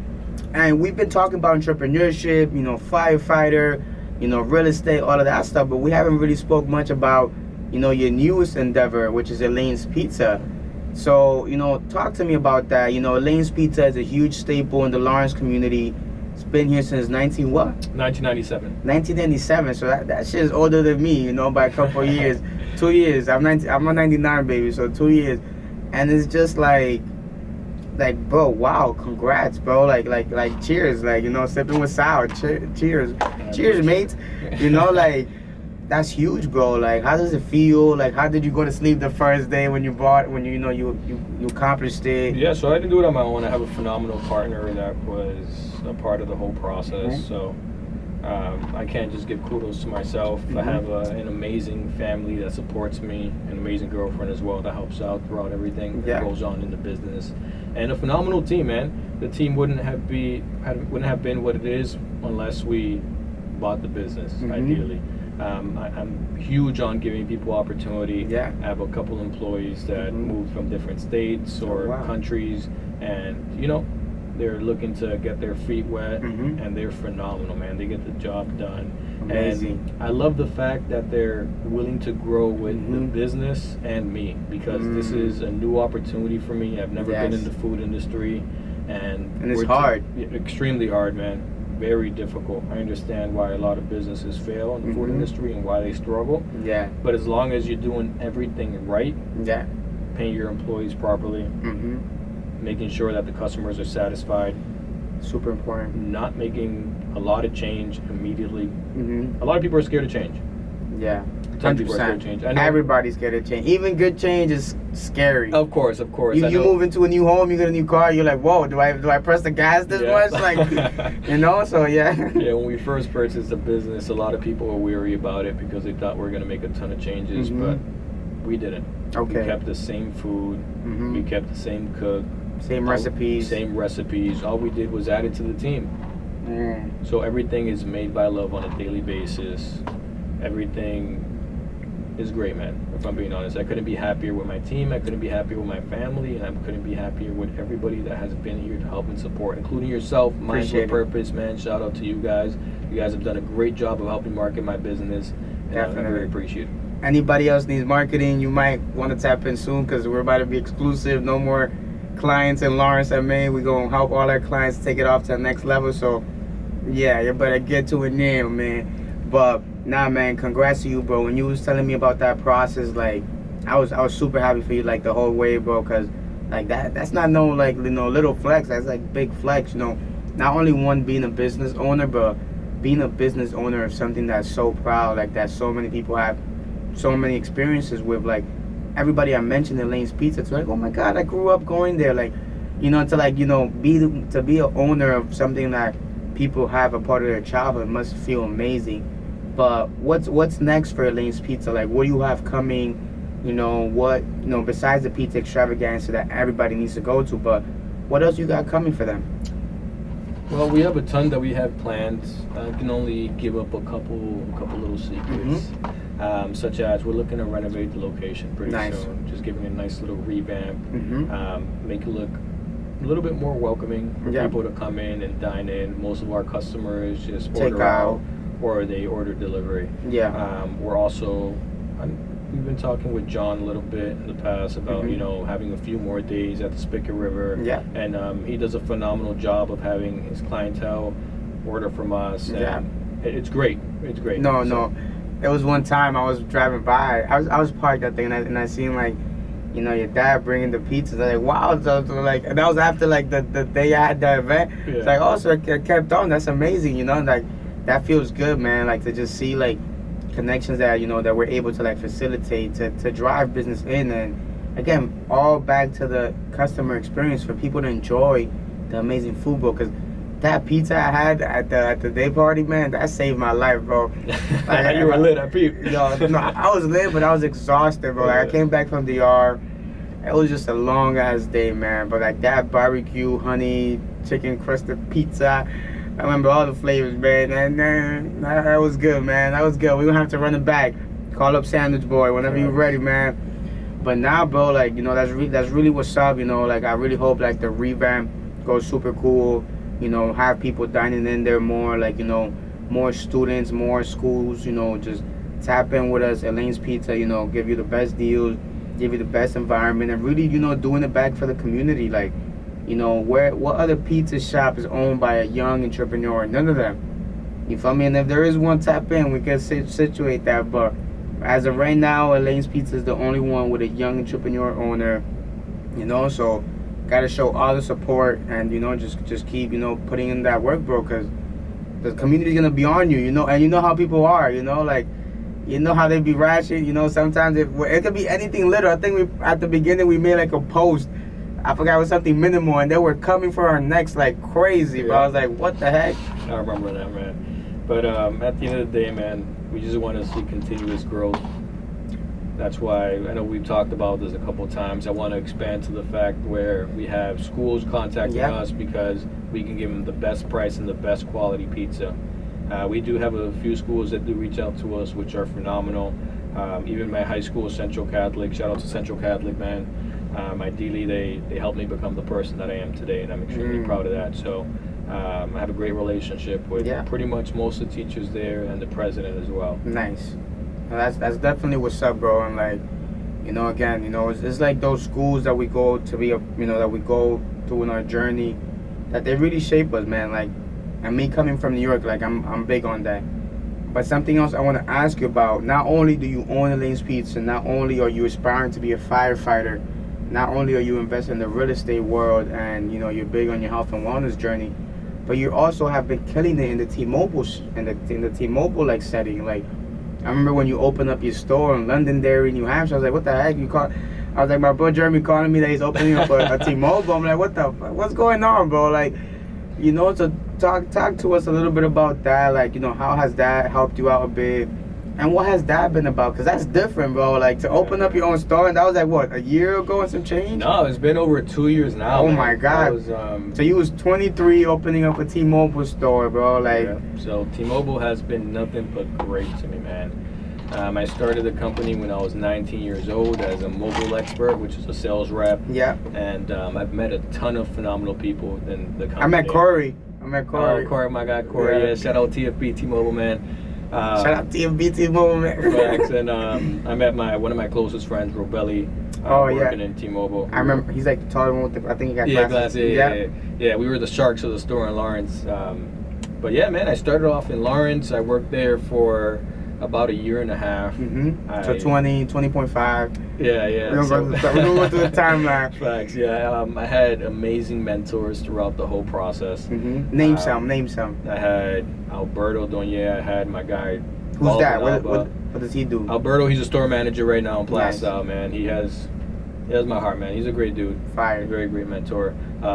And we've been talking about entrepreneurship, firefighter, real estate, all of that stuff, but we haven't really spoke much about, your newest endeavor, which is Elaine's Pizza. So, talk to me about that. Elaine's Pizza is a huge staple in the Lawrence community. It's been here since 1997. 1997. So that shit is older than me, by a couple of years. 2 years. I'm a 99 baby, so 2 years. And it's just like, bro, wow, congrats, bro. Like cheers. Sipping with sour. Cheers. Cheers, mate. That's huge, bro. Like, how does it feel? Like, how did you go to sleep the first day when you accomplished it? Yeah, so I didn't do it on my own. I have a phenomenal partner that was a part of the whole process. So I can't just give kudos to myself. I have an amazing family that supports me, an amazing girlfriend as well that helps out throughout everything that goes on in the business, and a phenomenal team, man. The team wouldn't have been what it is unless we bought the business, ideally. I'm huge on giving people opportunity. I have a couple employees that moved from different states or countries, and they're looking to get their feet wet, and they're phenomenal, man. They get the job done. Amazing. And I love the fact that they're willing to grow with the business and me, because this is a new opportunity for me. I've never been in the food industry, and it's hard. Extremely hard, man. Very difficult. I understand why a lot of businesses fail in the food industry and why they struggle. But as long as you're doing everything right, paying your employees properly, making sure that the customers are satisfied, super important. Not making a lot of change immediately. A lot of people are scared of change. 100%. Everybody's scared of change. Even good change is scary. Of course. You move into a new home, you get a new car, you're like, whoa, do I press the gas this much? So yeah. Yeah, when we first purchased the business, a lot of people were weary about it because they thought we were going to make a ton of changes, but we didn't. We kept the same food, we kept the same cook. Same recipes. All we did was add it to the team. So everything is made by love on a daily basis. Everything is great, man. If I'm being honest, I couldn't be happier with my team. I couldn't be happier with my family, and I couldn't be happier with everybody that has been here to help and support, including yourself. Mindful Purpose, man. Shout out to you guys. You guys have done a great job of helping market my business. Definitely. I very appreciate it. Anybody else needs marketing, you might want to tap in soon, because we're about to be exclusive. No more clients in Lawrence and Maine. We're going to help all our clients take it off to the next level. So yeah, you better get to it now, man. But nah, man, congrats to you, bro. When you was telling me about that process, like, I was super happy for you, like, the whole way, bro, because like that's not no little flex. That's like big flex, Not only one being a business owner, but being a business owner of something that's so proud, like, that so many people have so many experiences with. Like, everybody I mentioned Elaine's Pizza, it's like, oh my God, I grew up going there. Like, be an owner of something that people have a part of their childhood must feel amazing. But what's next for Elaine's Pizza? Like, what do you have coming? Besides the pizza extravaganza that everybody needs to go to, but what else you got coming for them? Well, we have a ton that we have planned. I can only give up a couple little secrets, such as we're looking to renovate the location pretty soon. Just giving it a nice little revamp, make it look a little bit more welcoming for people to come in and dine in. Most of our customers just order out, or they order delivery. We're also, we've been talking with John a little bit in the past about having a few more days at the Spigot River. And he does a phenomenal job of having his clientele order from us. And it's great. It's great. No. It was one time I was driving by. I was parked that thing, and I seen, like, your dad bringing the pizzas. I'm like, wow. So like, and that was after, like, the day I had the event. It's like, oh, so it kept on. That's amazing. Like, that feels good, man. Like, to just see, like, connections that that we're able to like facilitate to drive business in. And again, all back to the customer experience for people to enjoy the amazing food, bro. Because that pizza I had at the day party, man, that saved my life, bro. Like, you were lit, I peeped. No, I was lit, but I was exhausted, bro. Like, I came back from DR. It was just a long ass day, man. But like that barbecue, honey, chicken crusted pizza, I remember all the flavors, man. And that was good, man. That was good. We're gonna have to run it back. Call up Sandwich Boy whenever you're ready, man. But now, bro, like, that's really what's up, Like, I really hope like the revamp goes super cool. Have people dining in there more, like, more students, more schools, just tap in with us, Elaine's Pizza, give you the best deals, give you the best environment, and really, doing it back for the community. Like, what other pizza shop is owned by a young entrepreneur? None of them. You feel me? And if there is one, tap in, we can situate that. But as of right now, Elaine's Pizza is the only one with a young entrepreneur owner, so gotta show all the support and just keep putting in that work, bro, because the community's gonna be on you, and you know how people are, like how they be ratchet, sometimes it could be anything little. I think at the beginning we made like a post, I forgot it was something minimal, and they were coming for our necks like crazy, bro. I was like, what the heck? I remember that, man. But at the end of the day, man, we just want to see continuous growth. That's why I know we've talked about this a couple of times. I want to expand to the fact where we have schools contacting us because we can give them the best price and the best quality pizza. We do have a few schools that do reach out to us, which are phenomenal. Even my high school, Central Catholic, shout out to Central Catholic, man. Ideally, they helped me become the person that I am today, and I'm extremely proud of that. So I have a great relationship with pretty much most of the teachers there and the president as well. Nice. That's definitely what's up, bro. And like, again, it's like those schools that we go to be, that we go through in our journey, that they really shape us, man. Like, and me coming from New York, like I'm big on that. But something else I want to ask you about: not only do you own Elaine's Pizza, not only are you aspiring to be a firefighter, not only are you investing in the real estate world, and you're big on your health and wellness journey, but you also have been killing it in the T-Mobile in the T-Mobile like setting, like. I remember when you opened up your store in Londonderry, New Hampshire. I was like, "What the heck?" I was like, my bro Jeremy calling me that he's opening up a T-Mobile. I'm like, what's going on, bro? Like, so talk to us a little bit about that. Like, how has that helped you out a bit, and what has that been about? Because that's different, bro. Like, to open up your own store, and that was like what, a year ago and some change? No, it's been over 2 years now. Oh man. my God! So you was 23 opening up a T-Mobile store, bro. Like, so T-Mobile has been nothing but great to me, man. I started the company when I was 19 years old as a mobile expert, which is a sales rep. Yeah. And I've met a ton of phenomenal people in the company. I met Corey. Oh, Corey, my guy, Corey. Yeah, shout out TFB T-Mobile, man. Shout out TFB T-Mobile, man. Facts. And I met one of my closest friends, Robelli, working in T-Mobile. I remember he's like the taller one with I think he got glasses. Yeah, we were the sharks of the store in Lawrence. But yeah, man, I started off in Lawrence. I worked there for about a year and a half. So 20.5. Yeah. We're going to go through the timeline. Facts, yeah. I had amazing mentors throughout the whole process. Name some. I had Alberto Donier. I had my guy. Who's that? What does he do? Alberto, he's a store manager right now in Plaza, man. He has my heart, man. He's a great dude. Fire. Very great mentor.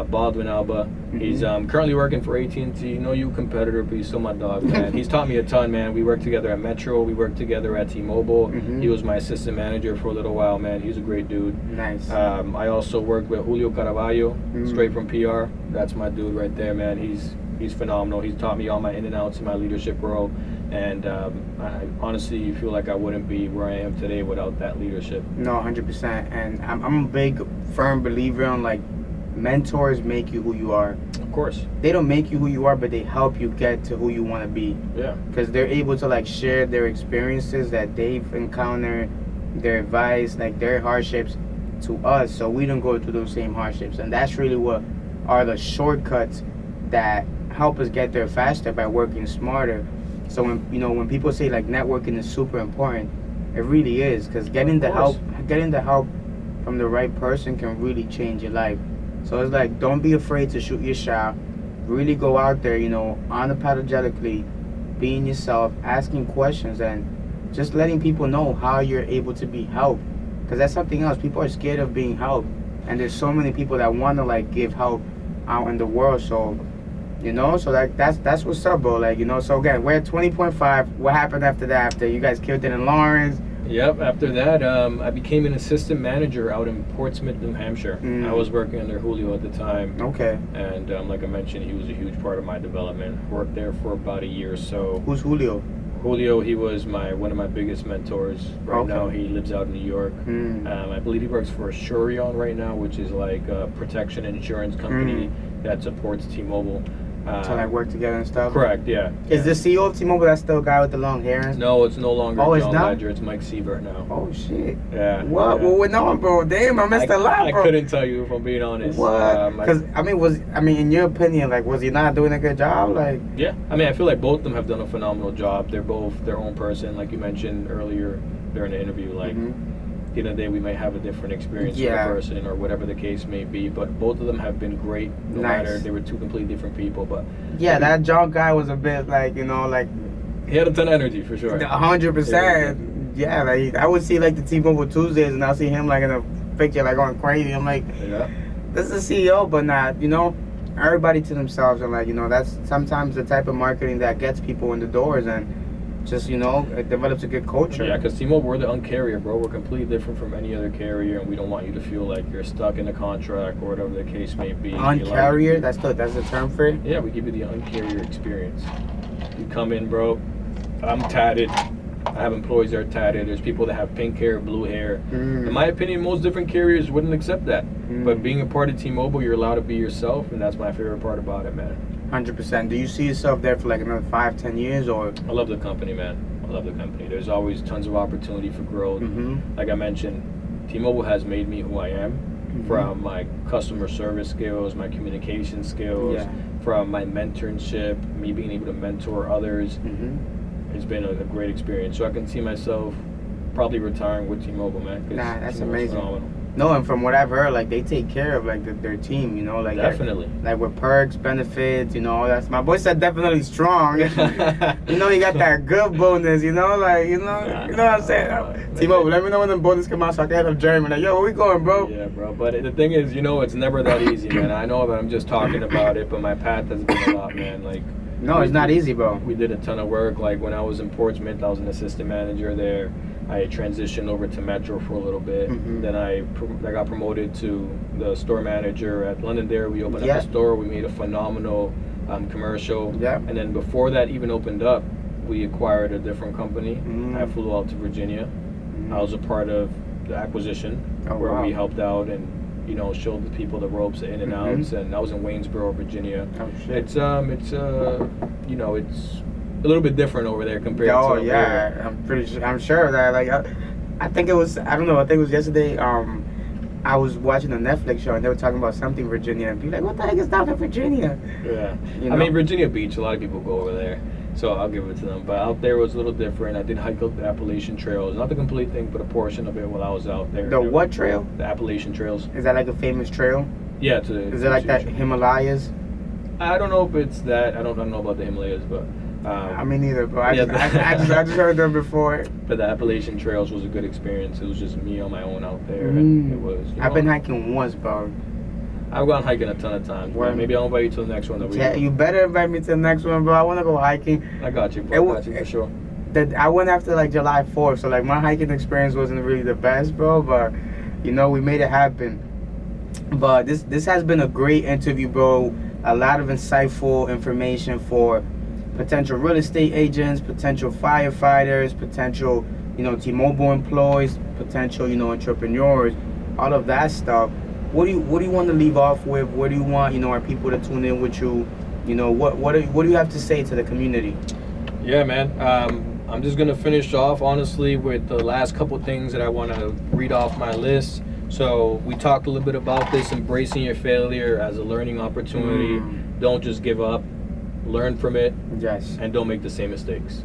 Baldwin Alba. He's currently working for AT&T. No, you competitor, but he's still my dog, man. He's taught me a ton, man. We worked together at Metro. We worked together at T-Mobile. He was my assistant manager for a little while, man. He's a great dude. Nice. I also worked with Julio Caraballo, straight from PR. That's my dude right there, man. He's phenomenal. He's taught me all my in and outs in my leadership role. And I honestly feel like I wouldn't be where I am today without that leadership. No, 100%. And I'm a big, firm believer on, like, mentors make you who you are. Of course. They don't make you who you are, but they help you get to who you want to be. Yeah. Because they're able to, like, share their experiences that they've encountered, their advice, like, their hardships to us, so we don't go through those same hardships. And that's really what are the shortcuts that help us get there faster by working smarter. So when people say like networking is super important, it really is, because getting the help from the right person can really change your life. So it's like, don't be afraid to shoot your shot. Really go out there, unapologetically, being yourself, asking questions, and just letting people know how you're able to be helped, because that's something else. People are scared of being helped, and there's so many people that want to like give help out in the world. So so like that's what's up, bro. Like so again, we're at 20.5. What happened after that? After you guys killed it in Lawrence? Yep. After that, I became an assistant manager out in Portsmouth, New Hampshire. I was working under Julio at the time. Okay. And like I mentioned, he was a huge part of my development. Worked there for about a year or so. Who's Julio? Julio, he was one of my biggest mentors. Right now, he lives out in New York. I believe he works for Assurion right now, which is like a protection insurance company that supports T-Mobile. So like work together and stuff? Correct, yeah. Is the CEO of T-Mobile that still guy with the long hair? No, it's no longer it's John not? Ledger. It's Mike Siebert now. Oh, shit. Yeah. What? Yeah. What went on, bro? Damn, I missed a lot, bro. I couldn't tell you if I'm being honest. What? Because, in your opinion, like, was he not doing a good job? Like, yeah. I feel like both of them have done a phenomenal job. They're both their own person. Like you mentioned earlier during the interview, like, at the end of the day, we might have a different experience with a person or whatever the case may be, but both of them have been great no matter. They were two completely different people, but yeah, that John guy was a bit like, like he had a ton of energy for sure. 100%. Yeah, like I would see like the T-Mobile Tuesdays and I'll see him like in a picture like going crazy. I'm like, this is the CEO, but not, everybody to themselves, and like, that's sometimes the type of marketing that gets people in the doors and just, it develops a good culture. Yeah, because T-Mobile, we're the uncarrier, bro. We're completely different from any other carrier, and we don't want you to feel like you're stuck in a contract or whatever the case may be. Uncarrier? That's the term for it? Yeah, we give you the uncarrier experience. You come in, bro. I'm tatted. I have employees that are tatted. There's people that have pink hair, blue hair. In my opinion, most different carriers wouldn't accept that. But being a part of T-Mobile, you're allowed to be yourself, and that's my favorite part about it, man. 100%. Do you see yourself there for like another 5-10 years, or? I love the company, man. I love the company. There's always tons of opportunity for growth. Like I mentioned, T-Mobile has made me who I am, from my customer service skills, my communication skills, from my mentorship, me being able to mentor others. It's been a great experience. So I can see myself probably retiring with T-Mobile, man. Nah, that's T-Mobile's amazing. phenomenal. No, and from what I've heard, like, they take care of like their team, like definitely, like with perks, benefits, that's my boy said definitely strong. You got that good bonus, like you know what I'm saying. T-Mobile, let me know when the bonus come out so I can hit up Jeremy. Like, yo, where we going, bro? Yeah, bro. But the thing is, it's never that easy, man. I know that I'm just talking about it, but my path has been a lot, man. Like, no, it's not easy, bro. We did a ton of work. Like when I was in Portsmouth, I was an assistant manager there. I transitioned over to Metro for a little bit. Then I got promoted to the store manager at Londonderry. We opened up a store. We made a phenomenal commercial. And then before that even opened up, we acquired a different company. I flew out to Virginia. I was a part of the acquisition where we helped out and showed the people the ropes, the in and outs. And I was in Waynesboro, Virginia. Oh shit. It's it's a little bit different over there compared to over here. I'm sure of that. Like I think it was, I don't know, I think it was yesterday. I was watching a Netflix show and they were talking about something Virginia, and people like, what the heck is down in Virginia? Yeah. Virginia Beach, a lot of people go over there, so I'll give it to them. But out there was a little different. I did hike up the Appalachian Trails, not the complete thing, but a portion of it while I was out there. The what trail? The Appalachian Trails. Is that like a famous trail? Yeah. Is it like that Himalayas? I don't know if it's that. I don't know about the Himalayas, but. I mean, neither, but I just heard them before. But the Appalachian Trails was a good experience. It was just me on my own out there. And it was. I've been hiking once, bro. I've gone hiking a ton of times. Maybe I'll invite you to the next one that we do. You better invite me to the next one, bro. I want to go hiking. I got you, bro. I got you for sure. I went after like July 4th, so like my hiking experience wasn't really the best, bro. But we made it happen. But this has been a great interview, bro. A lot of insightful information for potential real estate agents, potential firefighters, potential, T-Mobile employees, potential, entrepreneurs, all of that stuff. What do you want to leave off with? What do you want, our people to tune in with you? What do you have to say to the community? Yeah, man. I'm just gonna finish off honestly with the last couple things that I want to read off my list. So we talked a little bit about this, embracing your failure as a learning opportunity. Don't just give up. Learn from it, yes, and don't make the same mistakes.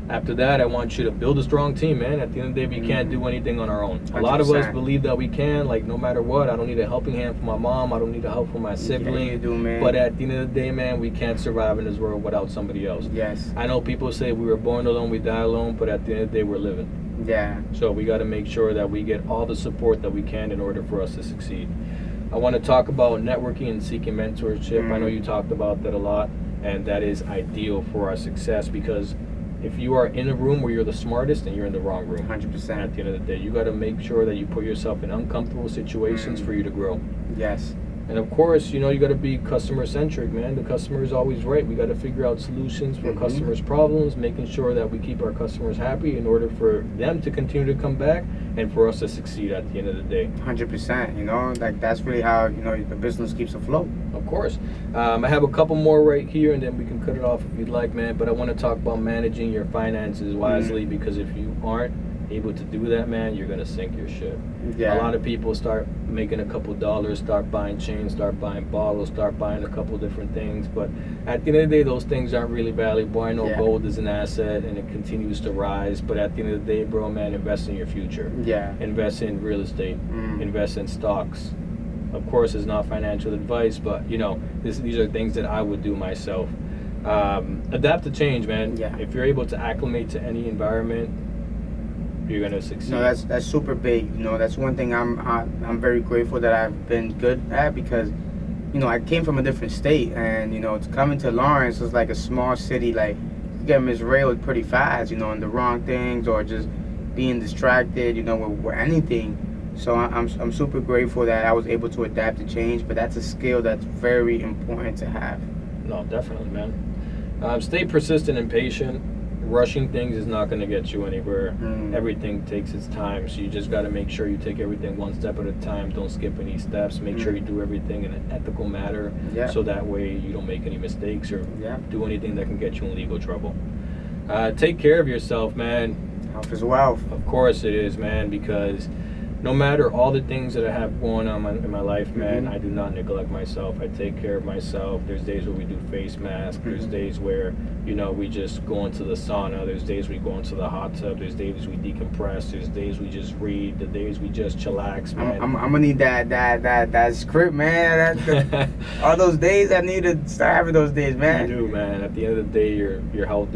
After that, I want you to build a strong team, man. At the end of the day, we can't do anything on our own. 100%. A lot of us believe that we can, like, no matter what. I don't need a helping hand from my mom. I don't need a help from my sibling. You do, man. But at the end of the day, man, we can't survive in this world without somebody else. Yes. I know people say we were born alone, we die alone, but at the end of the day, we're living. Yeah. So we got to make sure that we get all the support that we can in order for us to succeed. I want to talk about networking and seeking mentorship. I know you talked about that a lot, and that is ideal for our success, because if you are in a room where you're the smartest, then you're in the wrong room. 100%. At the end of the day, you got to make sure that you put yourself in uncomfortable situations for you to grow. Yes. And of course, you got to be customer centric, man. The customer is always right. We got to figure out solutions for customers' problems, making sure that we keep our customers happy in order for them to continue to come back and for us to succeed at the end of the day. 100%. Like, that's really how the business keeps afloat. Of course. I have a couple more right here, and then we can cut it off if you'd like, man. But I want to talk about managing your finances wisely, because if you aren't able to do that, man, you're gonna sink your ship. Yeah. A lot of people start making a couple dollars, start buying chains, start buying bottles, start buying a couple different things, but at the end of the day, those things aren't really valuable. I know gold is an asset and it continues to rise, but at the end of the day, bro, man, invest in your future. Yeah. Invest in real estate. Invest in stocks. Of course, it's not financial advice, but these are things that I would do myself. Adapt to change, man. Yeah. If you're able to acclimate to any environment, you're gonna succeed. No, that's super big. That's one thing I'm very grateful that I've been good at, because I came from a different state, and to come into Lawrence was like a small city. Like, you get misrailed pretty fast, in the wrong things, or just being distracted, with anything. So I'm super grateful that I was able to adapt to change, but that's a skill that's very important to have. No, definitely, man. Stay persistent and patient. Rushing things is not going to get you anywhere. Everything takes its time, so you just got to make sure you take everything one step at a time. Don't skip any steps. Make sure you do everything in an ethical manner, so that way you don't make any mistakes or do anything that can get you in legal trouble. Take care of yourself, man. Health is wealth. Of course it is, man, because no matter all the things that I have going on in my life, man, I do not neglect myself. I take care of myself. There's days where we do face masks. There's days where, we just go into the sauna. There's days we go into the hot tub. There's days we decompress. There's days we just read. The days we just chillax, man. I'm gonna need that script, man. All those days, I need to start having those days, man. You do, man. At the end of the day, your health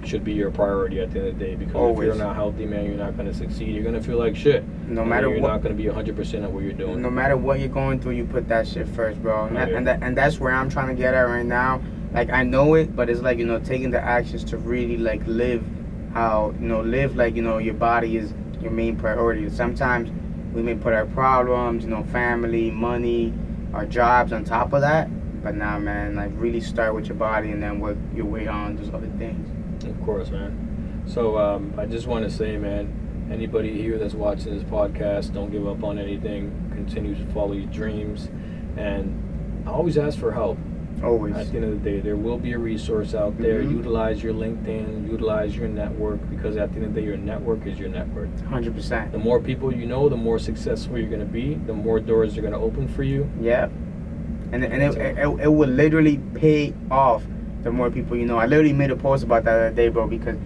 should be your priority at the end of the day, because if you're not healthy, man, you're not going to succeed. You're going to feel like shit. No matter you're what, not going to be 100% at what you're doing. No matter what you're going through, you put that shit first, bro. And that's where I'm trying to get at right now. Like, I know it, but it's like, taking the actions to really, like, live how, your body is your main priority. Sometimes we may put our problems, family, money, our jobs on top of that. But now, man, like, really start with your body and then work your way on those other things. Of course, man. So I just want to say, man, anybody here that's watching this podcast, don't give up on anything. Continue to follow your dreams, and always ask for help. Always. At the end of the day, there will be a resource out there. Utilize your LinkedIn, utilize your network, because at the end of the day, your network is your network. 100%. The more people you know, the more successful you're going to be, the more doors are going to open for you. Yeah. And it will literally pay off the more people you know. I literally made a post about that the other day, bro, because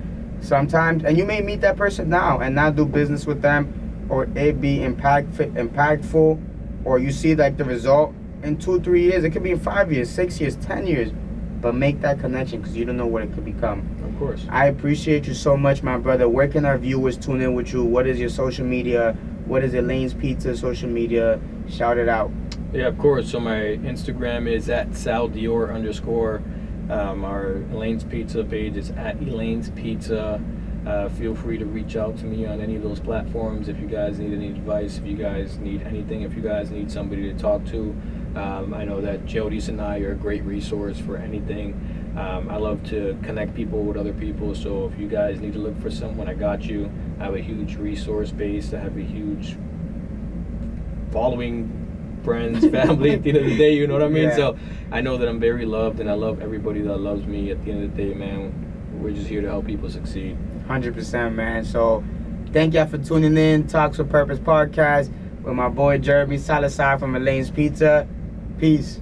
sometimes, and you may meet that person now and not do business with them, or it be impactful, or you see like the result in 2-3 years. It could be in 5 years, 6 years, 10 years, but make that connection, because you don't know what it could become. Of course. I appreciate you so much, my brother. Where can our viewers tune in with you? What is your social media? What is Elaine's Pizza social media? Shout it out. Yeah, of course. So my Instagram is at @saldior_. Our Elaine's Pizza page is at Elaine's Pizza. Feel free to reach out to me on any of those platforms if you guys need any advice, if you guys need anything, if you guys need somebody to talk to. I know that Jodis and I are a great resource for anything. I love to connect people with other people, so if you guys need to look for someone, I got you. I have a huge resource base. I have a huge following, friends, family. At the end of the day, you know what I mean? Yeah. So I know that I'm very loved, and I love everybody that loves me. At the end of the day, man, we're just here to help people succeed. 100%, man. So thank y'all for tuning in. Talks with Purpose podcast with my boy Jeremy Salazar from Elaine's Pizza. Peace.